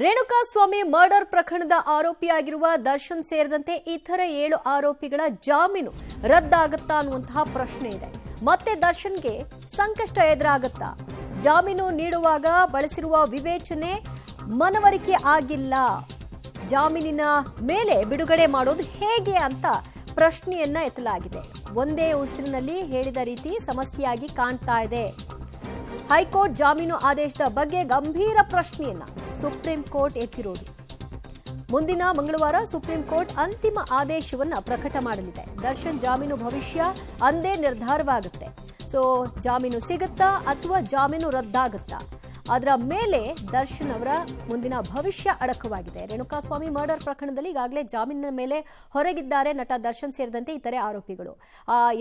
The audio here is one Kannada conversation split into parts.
ರೇಣುಕಾಸ್ವಾಮಿ ಮರ್ಡರ್ ಪ್ರಕರಣದ ಆರೋಪಿಯಾಗಿರುವ ದರ್ಶನ್ ಸೇರಿದಂತೆ ಇತರ 7 ಆರೋಪಿಗಳ ಜಾಮೀನು ರದ್ದಾಗುತ್ತಾ ಅನ್ನುವಂತಹ ಪ್ರಶ್ನೆ ಇದೆ. ಮತ್ತೆ ದರ್ಶನ್ಗೆ ಸಂಕಷ್ಟ ಎದುರಾಗುತ್ತಾ? ಜಾಮೀನು ನೀಡುವಾಗ ಬಳಸಿರುವ ವಿವೇಚನೆ ಮನವರಿಕೆ ಆಗಿಲ್ಲ. ಜಾಮೀನಿನ ಮೇಲೆ ಬಿಡುಗಡೆ ಮಾಡೋದು ಹೇಗೆ ಅಂತ ಪ್ರಶ್ನೆಯನ್ನ ಎತ್ತಲಾಗಿದೆ. ಒಂದೇ ಉಸಿರಿನಲ್ಲಿ ಹೇಳಿದ ರೀತಿ ಸಮಸ್ಯೆಯಾಗಿ ಕಾಣ್ತಾ ಇದೆ. ಹೈಕೋರ್ಟ್ ಜಾಮೀನು ಆದೇಶದ ಬಗ್ಗೆ ಗಂಭೀರ ಪ್ರಶ್ನೆಯನ್ನ ಸುಪ್ರೀಂ ಕೋರ್ಟ್ ಎತ್ತಿರೋದು. ಮುಂದಿನ ಮಂಗಳವಾರ ಸುಪ್ರೀಂ ಕೋರ್ಟ್ ಅಂತಿಮ ಆದೇಶವನ್ನ ಪ್ರಕಟ ಮಾಡಲಿದೆ. ದರ್ಶನ್ ಜಾಮೀನು ಭವಿಷ್ಯ ಅಂದೇ ನಿರ್ಧಾರವಾಗುತ್ತೆ. ಸೊ ಜಾಮೀನು ಸಿಗುತ್ತಾ ಅಥವಾ ಜಾಮೀನು ರದ್ದಾಗುತ್ತಾ, ಅದರ ಮೇಲೆ ದರ್ಶನ್ ಅವರ ಮುಂದಿನ ಭವಿಷ್ಯ ಅಡಕವಾಗಿದೆ. ರೇಣುಕಾಸ್ವಾಮಿ ಮರ್ಡರ್ ಪ್ರಕರಣದಲ್ಲಿ ಈಗಾಗಲೇ ಜಾಮೀನಿನ ಮೇಲೆ ಹೊರಗಿದ್ದಾರೆ ನಟ ದರ್ಶನ್ ಸೇರಿದಂತೆ ಇತರೆ ಆರೋಪಿಗಳು.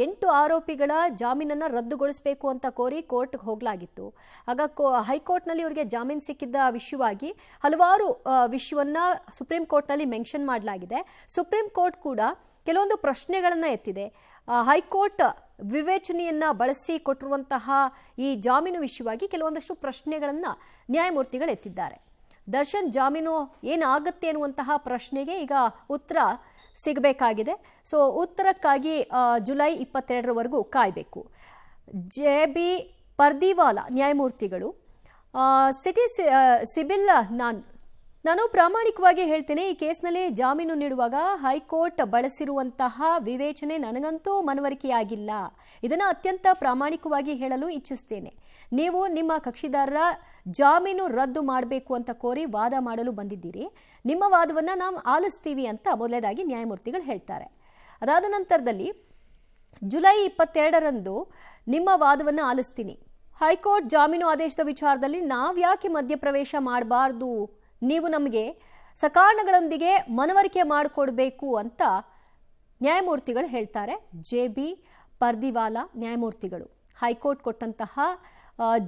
8 ಆರೋಪಿಗಳ ಜಾಮೀನನ್ನು ರದ್ದುಗೊಳಿಸಬೇಕು ಅಂತ ಕೋರಿ ಕೋರ್ಟ್ಗೆ ಹೋಗಲಾಗಿತ್ತು. ಆಗ ಹೈಕೋರ್ಟ್ನಲ್ಲಿ ಇವರಿಗೆ ಜಾಮೀನು ಸಿಕ್ಕಿದ್ದ ವಿಷಯವಾಗಿ ಹಲವಾರು ವಿಷಯವನ್ನ ಸುಪ್ರೀಂ ಕೋರ್ಟ್ನಲ್ಲಿ ಮೆನ್ಷನ್ ಮಾಡಲಾಗಿದೆ. ಸುಪ್ರೀಂ ಕೋರ್ಟ್ ಕೂಡ ಕೆಲವೊಂದು ಪ್ರಶ್ನೆಗಳನ್ನು ಎತ್ತಿದೆ. ಹೈಕೋರ್ಟ್ ವಿವೇಚನೆಯನ್ನ ಬಳಸಿ ಕೊಟ್ಟಿರುವಂತಹ ಈ ಜಾಮೀನು ವಿಷಯವಾಗಿ ಕೆಲವೊಂದಷ್ಟು ಪ್ರಶ್ನೆಗಳನ್ನ ನ್ಯಾಯಮೂರ್ತಿಗಳು ಎತ್ತಿದ್ದಾರೆ. ದರ್ಶನ್ ಜಾಮೀನು ಏನಾಗುತ್ತೆ ಅನ್ನುವಂತಹ ಪ್ರಶ್ನೆಗೆ ಈಗ ಉತ್ತರ ಸಿಗಬೇಕಾಗಿದೆ. ಸೊ ಉತ್ತರಕ್ಕಾಗಿ ಜುಲೈ 22ರವರೆಗೂ ಕಾಯಬೇಕು. JB ಪರ್ದಿವಾಲಾ ನ್ಯಾಯಮೂರ್ತಿಗಳು ಸಿಬಿಲ್ ನಾನು ಪ್ರಾಮಾಣಿಕವಾಗಿ ಹೇಳ್ತೇನೆ, ಈ ಕೇಸ್ನಲ್ಲಿ ಜಾಮೀನು ನೀಡುವಾಗ ಹೈಕೋರ್ಟ್ ಬಳಸಿರುವಂತಹ ವಿವೇಚನೆ ನನಗಂತೂ ಮನವರಿಕೆಯಾಗಿಲ್ಲ. ಇದನ್ನು ಅತ್ಯಂತ ಪ್ರಾಮಾಣಿಕವಾಗಿ ಹೇಳಲು ಇಚ್ಛಿಸ್ತೇನೆ. ನೀವು ನಿಮ್ಮ ಕಕ್ಷಿದಾರರ ಜಾಮೀನು ರದ್ದು ಮಾಡಬೇಕು ಅಂತ ಕೋರಿ ವಾದ ಮಾಡಲು ಬಂದಿದ್ದೀರಿ. ನಿಮ್ಮ ವಾದವನ್ನು ನಾವು ಆಲಿಸ್ತೀವಿ ಅಂತ ಮೊದಲೇದಾಗಿ ನ್ಯಾಯಮೂರ್ತಿಗಳು ಹೇಳ್ತಾರೆ. ಅದಾದ ನಂತರದಲ್ಲಿ ಜುಲೈ 22ರಂದು ನಿಮ್ಮ ವಾದವನ್ನು ಆಲಿಸ್ತೀನಿ. ಹೈಕೋರ್ಟ್ ಜಾಮೀನು ಆದೇಶದ ವಿಚಾರದಲ್ಲಿ ನಾವ್ಯಾಕೆ ಮಧ್ಯಪ್ರವೇಶ ಮಾಡಬಾರ್ದು, ನೀವು ನಮಗೆ ಸಕಾರಣಗಳೊಂದಿಗೆ ಮನವರಿಕೆ ಮಾಡಿಕೊಡ್ಬೇಕು ಅಂತ ನ್ಯಾಯಮೂರ್ತಿಗಳು ಹೇಳ್ತಾರೆ. JB ಪರ್ದಿವಾಲಾ ನ್ಯಾಯಮೂರ್ತಿಗಳು ಹೈಕೋರ್ಟ್ ಕೊಟ್ಟಂತಹ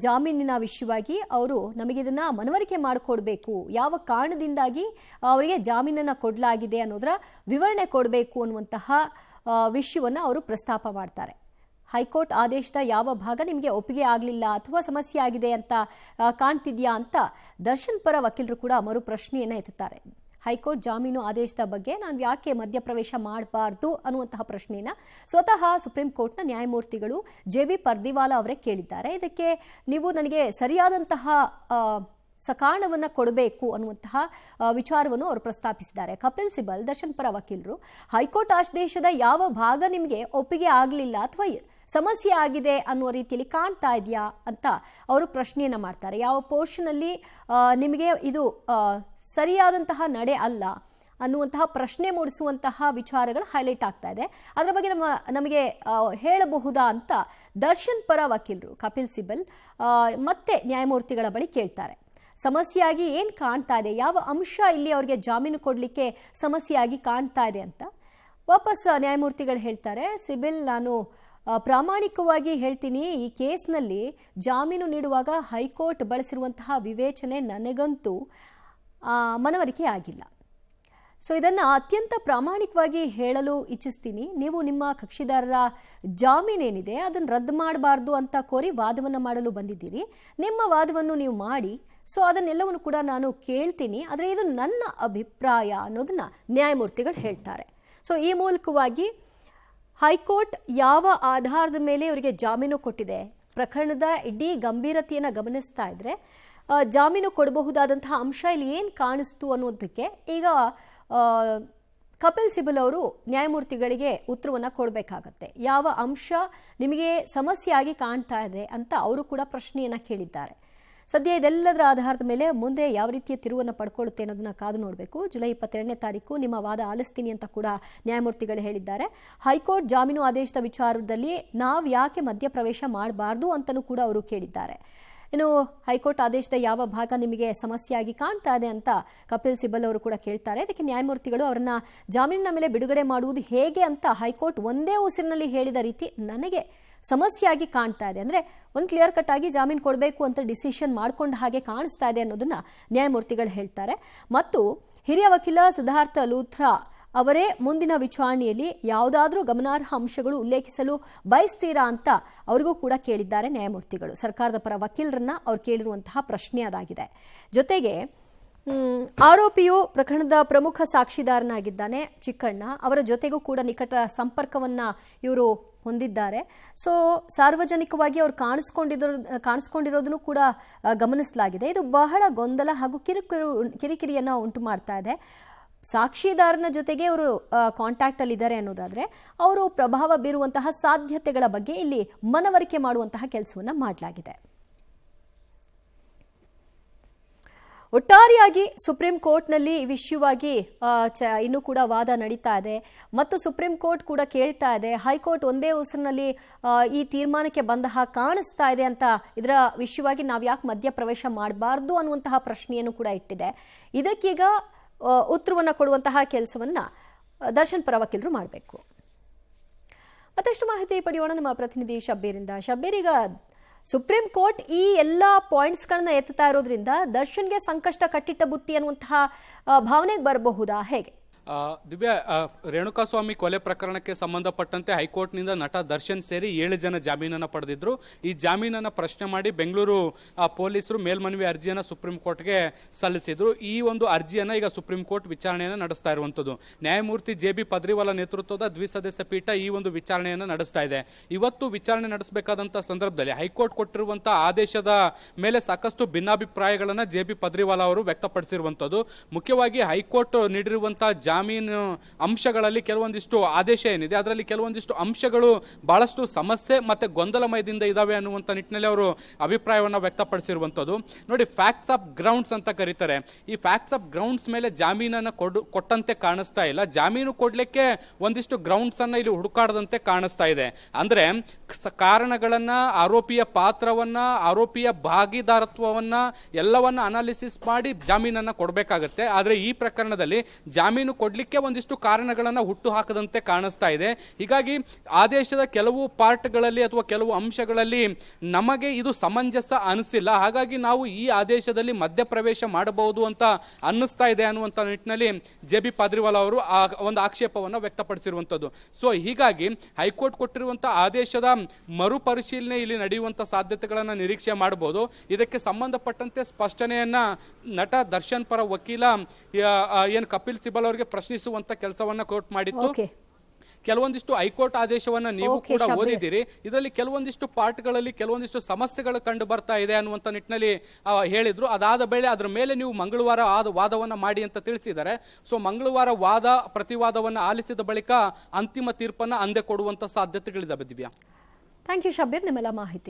ಜಾಮೀನಿನ ವಿಷಯವಾಗಿ ಅವರು ನಮಗಿದನ್ನು ಮನವರಿಕೆ ಮಾಡಿಕೊಡ್ಬೇಕು, ಯಾವ ಕಾರಣದಿಂದಾಗಿ ಅವರಿಗೆ ಜಾಮೀನನ್ನು ಕೊಡಲಾಗಿದೆ ಅನ್ನೋದರ ವಿವರಣೆ ಕೊಡಬೇಕು ಅನ್ನುವಂತಹ ವಿಷಯವನ್ನು ಅವರು ಪ್ರಸ್ತಾಪ ಮಾಡ್ತಾರೆ. ಹೈಕೋರ್ಟ್ ಆದೇಶದ ಯಾವ ಭಾಗ ನಿಮಗೆ ಒಪ್ಪಿಗೆ ಆಗಲಿಲ್ಲ ಅಥವಾ ಸಮಸ್ಯೆ ಆಗಿದೆ ಅಂತ ಕಾಣ್ತಿದ್ಯಾ ಅಂತ ದರ್ಶನ್ ಪರ ವಕೀಲರು ಕೂಡ ಮರು ಪ್ರಶ್ನೆಯನ್ನು ಎತ್ತುತ್ತಾರೆ. ಹೈಕೋರ್ಟ್ ಜಾಮೀನು ಆದೇಶದ ಬಗ್ಗೆ ನಾನು ಯಾಕೆ ಮಧ್ಯಪ್ರವೇಶ ಮಾಡಬಾರ್ದು ಅನ್ನುವಂತಹ ಪ್ರಶ್ನೆಯನ್ನು ಸ್ವತಃ ಸುಪ್ರೀಂ ಕೋರ್ಟ್ನ ನ್ಯಾಯಮೂರ್ತಿಗಳು JB ಪರ್ದಿವಾಲಾ ಅವರೇ ಕೇಳಿದ್ದಾರೆ. ಇದಕ್ಕೆ ನೀವು ನನಗೆ ಸರಿಯಾದಂತಹ ಸಕಾರಣವನ್ನು ಕೊಡಬೇಕು ಅನ್ನುವಂತಹ ವಿಚಾರವನ್ನು ಅವರು ಪ್ರಸ್ತಾಪಿಸಿದ್ದಾರೆ. ಕಪಿಲ್ ಸಿಬಲ್ ದರ್ಶನ್ ಪರ ವಕೀಲರು ಹೈಕೋರ್ಟ್ ಆದೇಶದ ಯಾವ ಭಾಗ ನಿಮಗೆ ಒಪ್ಪಿಗೆ ಆಗಲಿಲ್ಲ ಅಥವಾ ಸಮಸ್ಯೆ ಆಗಿದೆ ಅನ್ನುವ ರೀತಿಯಲ್ಲಿ ಕಾಣ್ತಾ ಇದೆಯಾ ಅಂತ ಅವರು ಪ್ರಶ್ನೆಯನ್ನ ಮಾಡ್ತಾರೆ. ಯಾವ ಪೋರ್ಷನ್ ಅಲ್ಲಿ ನಿಮಗೆ ಇದು ಸರಿಯಾದಂತಹ ನಡೆ ಅಲ್ಲ ಅನ್ನುವಂತಹ ಪ್ರಶ್ನೆ ಮೂಡಿಸುವಂತಹ ವಿಚಾರಗಳು ಹೈಲೈಟ್ ಆಗ್ತಾ ಇದೆ. ಅದರ ಬಗ್ಗೆ ನಮಗೆ ಹೇಳಬಹುದಾ ಅಂತ ದರ್ಶನ್ ಪರ ವಕೀಲರು ಕಪಿಲ್ ಸಿಬಲ್ ಮತ್ತೆ ನ್ಯಾಯಮೂರ್ತಿಗಳ ಬಳಿ ಕೇಳ್ತಾರೆ. ಸಮಸ್ಯೆಯಾಗಿ ಏನು ಕಾಣ್ತಾ ಇದೆ, ಯಾವ ಅಂಶ ಇಲ್ಲಿ ಅವರಿಗೆ ಜಾಮೀನು ಕೊಡಲಿಕ್ಕೆ ಸಮಸ್ಯೆಯಾಗಿ ಕಾಣ್ತಾ ಇದೆ ಅಂತ ವಾಪಸ್ ನ್ಯಾಯಮೂರ್ತಿಗಳು ಹೇಳ್ತಾರೆ. ಸಿಬಿಲ್, ನಾನು ಪ್ರಾಮಾಣಿಕವಾಗಿ ಹೇಳ್ತೀನಿ, ಈ ಕೇಸ್ನಲ್ಲಿ ಜಾಮೀನು ನೀಡುವಾಗ ಹೈಕೋರ್ಟ್ ಬಳಸಿರುವಂತಹ ವಿವೇಚನೆ ನನಗಂತೂ ಮನವರಿಕೆ ಆಗಿಲ್ಲ. ಸೊ ಇದನ್ನು ಅತ್ಯಂತ ಪ್ರಾಮಾಣಿಕವಾಗಿ ಹೇಳಲು ಇಚ್ಛಿಸ್ತೀನಿ. ನೀವು ನಿಮ್ಮ ಕಕ್ಷಿದಾರರ ಜಾಮೀನೇನಿದೆ ಅದನ್ನು ರದ್ದು ಮಾಡಬಾರ್ದು ಅಂತ ಕೋರಿ ವಾದವನ್ನು ಮಾಡಲು ಬಂದಿದ್ದೀರಿ. ನಿಮ್ಮ ವಾದವನ್ನು ನೀವು ಮಾಡಿ, ಸೊ ಅದನ್ನೆಲ್ಲವನ್ನು ಕೂಡ ನಾನು ಕೇಳ್ತೀನಿ, ಆದರೆ ಇದು ನನ್ನ ಅಭಿಪ್ರಾಯ ಅನ್ನೋದನ್ನ ನ್ಯಾಯಮೂರ್ತಿಗಳು ಹೇಳ್ತಾರೆ. ಸೊ ಈ ಮೂಲಕವಾಗಿ ಹೈಕೋರ್ಟ್ ಯಾವ ಆಧಾರದ ಮೇಲೆ ಇವರಿಗೆ ಜಾಮೀನು ಕೊಟ್ಟಿದೆ, ಪ್ರಕರಣದ ಇಡೀ ಗಂಭೀರತೆಯನ್ನು ಗಮನಿಸ್ತಾ ಇದ್ರೆ ಜಾಮೀನು ಕೊಡಬಹುದಾದಂತಹ ಅಂಶ ಇಲ್ಲಿ ಏನು ಕಾಣಿಸ್ತು ಅನ್ನೋದಕ್ಕೆ ಈಗ ಕಪಿಲ್ ಸಿಬಲ್ ಅವರು ನ್ಯಾಯಮೂರ್ತಿಗಳಿಗೆ ಉತ್ತರವನ್ನು ಕೊಡಬೇಕಾಗತ್ತೆ. ಯಾವ ಅಂಶ ನಿಮಗೆ ಸಮಸ್ಯೆಯಾಗಿ ಕಾಣ್ತಾ ಇದೆ ಅಂತ ಅವರು ಕೂಡ ಪ್ರಶ್ನೆಯನ್ನು ಕೇಳಿದ್ದಾರೆ. ಸದ್ಯ ಇದೆಲ್ಲದರ ಆಧಾರದ ಮೇಲೆ ಮುಂದೆ ಯಾವ ರೀತಿಯ ತಿರುವನ್ನು ಪಡ್ಕೊಳ್ಳುತ್ತೆ ಅನ್ನೋದನ್ನ ಕಾದು ನೋಡಬೇಕು. ಜುಲೈ 22ನೇ ತಾರೀಕು ನಿಮ್ಮ ವಾದ ಆಲಿಸ್ತೀನಿ ಅಂತ ಕೂಡ ನ್ಯಾಯಮೂರ್ತಿಗಳು ಹೇಳಿದ್ದಾರೆ. ಹೈಕೋರ್ಟ್ ಜಾಮೀನು ಆದೇಶದ ವಿಚಾರದಲ್ಲಿ ನಾವು ಯಾಕೆ ಮಧ್ಯಪ್ರವೇಶ ಮಾಡಬಾರ್ದು ಅಂತಲೂ ಕೂಡ ಅವರು ಕೇಳಿದ್ದಾರೆ. ಇನ್ನು ಹೈಕೋರ್ಟ್ ಆದೇಶದ ಯಾವ ಭಾಗ ನಿಮಗೆ ಸಮಸ್ಯೆಯಾಗಿ ಕಾಣ್ತಾ ಇದೆ ಅಂತ ಕಪಿಲ್ ಸಿಬಲ್ ಅವರು ಕೂಡ ಕೇಳ್ತಾರೆ. ಅದಕ್ಕೆ ನ್ಯಾಯಮೂರ್ತಿಗಳು ಅವರನ್ನ ಜಾಮೀನಿನ ಮೇಲೆ ಬಿಡುಗಡೆ ಮಾಡುವುದು ಹೇಗೆ ಅಂತ ಹೈಕೋರ್ಟ್ ಒಂದೇ ಉಸಿರಿನಲ್ಲಿ ಹೇಳಿದ ರೀತಿ ನನಗೆ ಸಮಸ್ಯೆಯಾಗಿ ಕಾಣ್ತಾ ಇದೆ. ಅಂದರೆ ಒಂದು ಕ್ಲಿಯರ್ ಕಟ್ ಆಗಿ ಜಾಮೀನು ಕೊಡಬೇಕು ಅಂತ ಡಿಸಿಷನ್ ಮಾಡ್ಕೊಂಡ ಹಾಗೆ ಕಾಣಿಸ್ತಾ ಇದೆ ಅನ್ನೋದನ್ನ ನ್ಯಾಯಮೂರ್ತಿಗಳು ಹೇಳ್ತಾರೆ. ಮತ್ತು ಹಿರಿಯ ವಕೀಲ ಸಿದ್ಧಾರ್ಥ ಲೂಥ್ರಾ ಅವರೇ ಮುಂದಿನ ವಿಚಾರಣೆಯಲ್ಲಿ ಯಾವುದಾದ್ರೂ ಗಮನಾರ್ಹ ಅಂಶಗಳು ಉಲ್ಲೇಖಿಸಲು ಬಯಸ್ತೀರಾ ಅಂತ ಅವರಿಗೂ ಕೂಡ ಕೇಳಿದ್ದಾರೆ ನ್ಯಾಯಮೂರ್ತಿಗಳು. ಸರ್ಕಾರದ ಪರ ವಕೀಲರನ್ನ ಅವ್ರು ಕೇಳಿರುವಂತಹ ಪ್ರಶ್ನೆ ಅದಾಗಿದೆ. ಜೊತೆಗೆ ಆರೋಪಿಯು ಪ್ರಕರಣದ ಪ್ರಮುಖ ಸಾಕ್ಷಿದಾರನಾಗಿದ್ದಾನೆ ಚಿಕ್ಕಣ್ಣ. ಅವರ ಜೊತೆಗೂ ಕೂಡ ನಿಕಟ ಸಂಪರ್ಕವನ್ನ ಇವರು ಹೊಂದಿದ್ದಾರೆ. ಸೊ ಸಾರ್ವಜನಿಕವಾಗಿ ಅವರು ಕಾಣಿಸ್ಕೊಂಡಿರೋದನ್ನು ಕೂಡ ಗಮನಿಸಲಾಗಿದೆ. ಇದು ಬಹಳ ಗೊಂದಲ ಹಾಗೂ ಕಿರಿಕಿರಿಯನ್ನ ಉಂಟು ಮಾಡ್ತಾ ಇದೆ. ಸಾಕ್ಷಿದಾರನ ಜೊತೆಗೆ ಅವರು ಕಾಂಟ್ಯಾಕ್ಟ್ ಅಲ್ಲಿ ಇದ್ದಾರೆ ಅನ್ನೋದಾದ್ರೆ ಅವರು ಪ್ರಭಾವ ಬೀರುವಂತಹ ಸಾಧ್ಯತೆಗಳ ಬಗ್ಗೆ ಇಲ್ಲಿ ಮನವರಿಕೆ ಮಾಡುವಂತಹ ಕೆಲಸವನ್ನ ಮಾಡಲಾಗಿದೆ. ಒಟ್ಟಾರೆಯಾಗಿ ಸುಪ್ರೀಂ ಕೋರ್ಟ್ನಲ್ಲಿ ಈ ವಿಷಯವಾಗಿ ಇನ್ನೂ ಕೂಡ ವಾದ ನಡೀತಾ ಇದೆ ಮತ್ತು ಸುಪ್ರೀಂ ಕೋರ್ಟ್ ಕೂಡ ಕೇಳ್ತಾ ಇದೆ. ಹೈಕೋರ್ಟ್ ಒಂದೇ ಉಸಿರಿನಲ್ಲಿ ಈ ತೀರ್ಮಾನಕ್ಕೆ ಬಂದ ಕಾಣಿಸ್ತಾ ಇದೆ ಅಂತ ಇದರ ವಿಷಯವಾಗಿ ನಾವು ಯಾಕೆ ಮಧ್ಯಪ್ರವೇಶ ಮಾಡಬಾರ್ದು ಅನ್ನುವಂತಹ ಪ್ರಶ್ನೆಯನ್ನು ಕೂಡ ಇಟ್ಟಿದೆ. ಇದಕ್ಕೀಗ ಉತ್ತರವನ್ನು ಕೊಡುವಂತಹ ಕೆಲಸವನ್ನ ದರ್ಶನ್ ಪರ ವಕೀಲರು ಮಾಡಬೇಕು. ಮತ್ತಷ್ಟು ಮಾಹಿತಿ ಪಡೆಯೋಣ ನಮ್ಮ ಪ್ರತಿನಿಧಿ ಶಬ್ಬೀರಿಂದ. ಶಬ್ಬೀರ್, ಈಗ ಸುಪ್ರೀಂ ಕೋರ್ಟ್ ಈ ಎಲ್ಲ ಪಾಯಿಂಟ್ಸ್ಗಳನ್ನ ಎತ್ತುತ್ತಾ ಇರೋದ್ರಿಂದ ದರ್ಶನ್ಗೆ ಸಂಕಷ್ಟ ಕಟ್ಟಿಟ್ಟ ಬುತ್ತಿ ಅನ್ನುವಂತಹ ಭಾವನೆಗೆ ಬರಬಹುದಾ, ಹೇಗೆ? ದಿವ್ಯಾ, ರೇಣುಕಾಸ್ವಾಮಿ ಕೊಲೆ ಪ್ರಕರಣಕ್ಕೆ ಸಂಬಂಧಪಟ್ಟಂತೆ ಹೈಕೋರ್ಟ್ನಿಂದ ನಟ ದರ್ಶನ್ ಸೇರಿ 7 ಜನ ಜಾಮೀನನ್ನು ಪಡೆದಿದ್ರು. ಈ ಜಾಮೀನನ್ನು ಪ್ರಶ್ನೆ ಮಾಡಿ ಬೆಂಗಳೂರು ಪೊಲೀಸರು ಮೇಲ್ಮನವಿ ಅರ್ಜಿಯನ್ನು ಸುಪ್ರೀಂ ಕೋರ್ಟ್ಗೆ ಸಲ್ಲಿಸಿದ್ರು. ಈ ಒಂದು ಅರ್ಜಿಯನ್ನು ಈಗ ಸುಪ್ರೀಂ ಕೋರ್ಟ್ ವಿಚಾರಣೆಯನ್ನು ನಡೆಸ್ತಾ ಇರುವಂತದ್ದು. ನ್ಯಾಯಮೂರ್ತಿ JB ಪದ್ರಿವಾಲಾ ನೇತೃತ್ವದ ದ್ವಿಸದಸ್ಯ ಪೀಠ ಈ ಒಂದು ವಿಚಾರಣೆಯನ್ನು ನಡೆಸ್ತಾ ಇದೆ. ಇವತ್ತು ವಿಚಾರಣೆ ನಡೆಸಬೇಕಾದಂತಹ ಸಂದರ್ಭದಲ್ಲಿ ಹೈಕೋರ್ಟ್ ಕೊಟ್ಟಿರುವಂತಹ ಆದೇಶದ ಮೇಲೆ ಸಾಕಷ್ಟು ಭಿನ್ನಾಭಿಪ್ರಾಯಗಳನ್ನು JB ಪದ್ರಿವಾಲಾ ಅವರು ವ್ಯಕ್ತಪಡಿಸಿರುವಂತದ್ದು. ಮುಖ್ಯವಾಗಿ ಹೈಕೋರ್ಟ್ ನೀಡಿರುವಂತಹ ಜಾಮೀನು ಅಂಶಗಳಲ್ಲಿ ಕೆಲವೊಂದಿಷ್ಟು ಆದೇಶ ಏನಿದೆ ಅದರಲ್ಲಿ ಕೆಲವೊಂದಿಷ್ಟು ಅಂಶಗಳು ಬಹಳಷ್ಟು ಸಮಸ್ಯೆ ಮತ್ತೆ ಗೊಂದಲಮಯದಿಂದ ಇದಾವೆ ಅನ್ನುವಂಥ ನಿಟ್ಟಿನಲ್ಲಿ ಅವರು ಅಭಿಪ್ರಾಯವನ್ನು ವ್ಯಕ್ತಪಡಿಸಿರುವಂಥದ್ದು. ನೋಡಿ, ಫ್ಯಾಕ್ಟ್ಸ್ ಆಫ್ ಗ್ರೌಂಡ್ಸ್ ಅಂತ ಕರೀತಾರೆ. ಈ ಫ್ಯಾಕ್ಟ್ಸ್ ಆಫ್ ಗ್ರೌಂಡ್ಸ್ ಮೇಲೆ ಜಾಮೀನನ್ನು ಕೊಟ್ಟಂತೆ ಕಾಣಿಸ್ತಾ ಇಲ್ಲ. ಜಾಮೀನು ಕೊಡ್ಲಿಕ್ಕೆ ಒಂದಿಷ್ಟು ಗ್ರೌಂಡ್ಸ್ ಅನ್ನ ಇಲ್ಲಿ ಹುಡುಕಾಡದಂತೆ ಕಾಣಿಸ್ತಾ ಇದೆ. ಅಂದ್ರೆ ಕಾರಣಗಳನ್ನ, ಆರೋಪಿಯ ಪಾತ್ರವನ್ನ, ಆರೋಪಿಯ ಭಾಗಿದಾರತ್ವವನ್ನ ಎಲ್ಲವನ್ನ ಅನಾಲಿಸಿಸ್ ಮಾಡಿ ಜಾಮೀನನ್ನ ಕೊಡಬೇಕಾಗತ್ತೆ. ಆದ್ರೆ ಈ ಪ್ರಕರಣದಲ್ಲಿ ಜಾಮೀನು ಕೊಡ್ಲಿಕ್ಕೆ ಒಂದಿಷ್ಟು ಕಾರಣಗಳನ್ನ ಹುಟ್ಟು ಹಾಕದಂತೆ ಕಾಣಿಸ್ತಾ ಇದೆ. ಹೀಗಾಗಿ ಆದೇಶದ ಕೆಲವು ಪಾರ್ಟ್ಗಳಲ್ಲಿ ಅಥವಾ ಕೆಲವು ಅಂಶಗಳಲ್ಲಿ ನಮಗೆ ಇದು ಸಮಂಜಸ ಅನಿಸಿಲ್ಲ. ಹಾಗಾಗಿ ನಾವು ಈ ಆದೇಶದಲ್ಲಿ ಮಧ್ಯಪ್ರವೇಶ ಮಾಡಬಹುದು ಅಂತ ಅನ್ನಿಸ್ತಾ ಇದೆ ಅನ್ನುವಂಥ ನಿಟ್ಟಿನಲ್ಲಿ JB ಪದ್ರಿವಾಲಾ ಅವರು ಒಂದು ಆಕ್ಷೇಪವನ್ನು ವ್ಯಕ್ತಪಡಿಸಿರುವಂತದ್ದು. ಸೊ ಹೀಗಾಗಿ ಹೈಕೋರ್ಟ್ ಕೊಟ್ಟಿರುವಂತಹ ಆದೇಶದ ಮರುಪರಿಶೀಲನೆ ಇಲ್ಲಿ ನಡೆಯುವಂತ ಸಾಧ್ಯತೆಗಳನ್ನ ನಿರೀಕ್ಷೆ ಮಾಡಬಹುದು. ಇದಕ್ಕೆ ಸಂಬಂಧಪಟ್ಟಂತೆ ಸ್ಪಷ್ಟನೆಯನ್ನ ನಟ ದರ್ಶನ್ ಪರ ವಕೀಲ ಏನು ಕಪಿಲ್ ಸಿಬಲ್ ಅವರಿಗೆ ಪ್ರಶ್ನಿಸುವಂತ ಕೆಲಸವನ್ನ ಕೋರ್ಟ್ ಮಾಡಿತ್ತು. ಕೆಲವೊಂದಿಷ್ಟು ಹೈಕೋರ್ಟ್ ಆದೇಶವನ್ನ ನೀವು ಕೂಡ ಓದಿದ್ದೀರಿ. ಇದರಲ್ಲಿ ಕೆಲವೊಂದಿಷ್ಟು ಪಾರ್ಟ್ಗಳಲ್ಲಿ ಕೆಲವೊಂದಿಷ್ಟು ಸಮಸ್ಯೆಗಳು ಕಂಡು ಬರ್ತಾ ಇದೆ ಅನ್ನುವಂತ ನಿಟ್ಟಿನಲ್ಲಿ ಹೇಳಿದ್ರು. ಅದಾದ ವೇಳೆ ಅದರ ಮೇಲೆ ನೀವು ಮಂಗಳವಾರ ವಾದವನ್ನ ಮಾಡಿ ಅಂತ ತಿಳಿಸಿದ್ದಾರೆ. ಸೊ ಮಂಗಳವಾರ ವಾದ ಪ್ರತಿವಾದವನ್ನ ಆಲಿಸಿದ ಬಳಿಕ ಅಂತಿಮ ತೀರ್ಪನ್ನ ಅಂದೇ ಕೊಡುವಂತ ಸಾಧ್ಯತೆಗಳಿದಾವೆ. ದಿವ್ಯಾ, ಥ್ಯಾಂಕ್ ಯು ಶಬ್ಬೀರ್, ನಿಮ್ಮೆಲ್ಲ ಮಾಹಿತಿ.